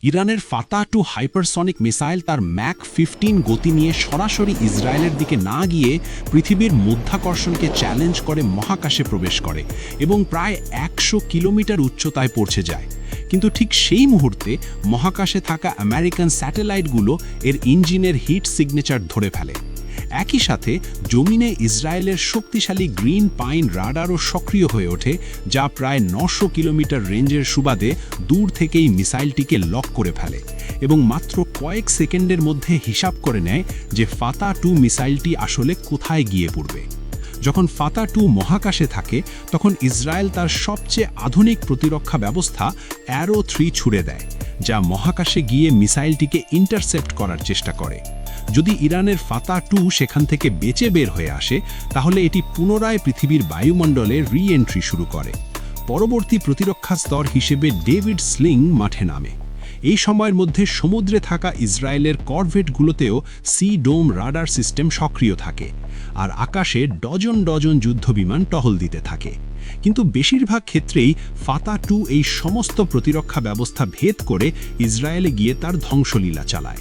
ইরানের ফাতা-2 hypersonic missile তার Mac 15 গতি নিয়ে সরাসরি ইসরায়েলের দিকে না গিয়ে পৃথিবীর মধ্যাকর্ষণকে চ্যালেঞ্জ করে মহাকাশে প্রবেশ করে এবং প্রায় 100 কিলোমিটার উচ্চতায় পৌঁছে যায়। কিন্তু ঠিক সেই মুহূর্তে মহাকাশে থাকা আমেরিকান স্যাটেলাইটগুলো এর ইঞ্জিনের হিট সিগনেচার ধরে ফেলে। একই সাথে জমিনে ইসরায়েলের শক্তিশালী গ্রিন পাইন রাডারও সক্রিয় হয়ে ওঠে, যা প্রায় 900 কিলোমিটার রেঞ্জের সুবাদে দূর থেকেই মিসাইলটিকে লক করে ফেলে এবং মাত্র কয়েক সেকেন্ডের মধ্যে হিসাব করে নেয় যে ফাতা-2 মিসাইলটি আসলে কোথায় গিয়ে পড়বে। যখন ফাতা-2 মহাকাশে থাকে তখন ইসরায়েল তার সবচেয়ে আধুনিক প্রতিরক্ষা ব্যবস্থা অ্যারো 3 ছুড়ে দেয়, যা মহাকাশে গিয়ে মিসাইলটিকে ইন্টারসেপ্ট করার চেষ্টা করে। যদি ইরানের ফাতা-2 সেখান থেকে বেঁচে বের হয়ে আসে, তাহলে এটি পুনরায় পৃথিবীর বায়ুমণ্ডলে রি-এন্ট্রি শুরু করে। পরবর্তী প্রতিরক্ষা স্তর হিসেবে ডেভিড স্লিং মাঠে নামে। এই সময়ের মধ্যে সমুদ্রে থাকা ইসরায়েলের করভেটগুলোতেও সি ডোম রাডার সিস্টেম সক্রিয় থাকে, আর আকাশে ডজন ডজন যুদ্ধবিমান টহল দিতে থাকে। কিন্তু বেশিরভাগ ক্ষেত্রেই ফাতা-2 এই সমস্ত প্রতিরক্ষা ব্যবস্থা ভেদ করে ইসরায়েলে গিয়ে তার ধ্বংসলীলা চালায়।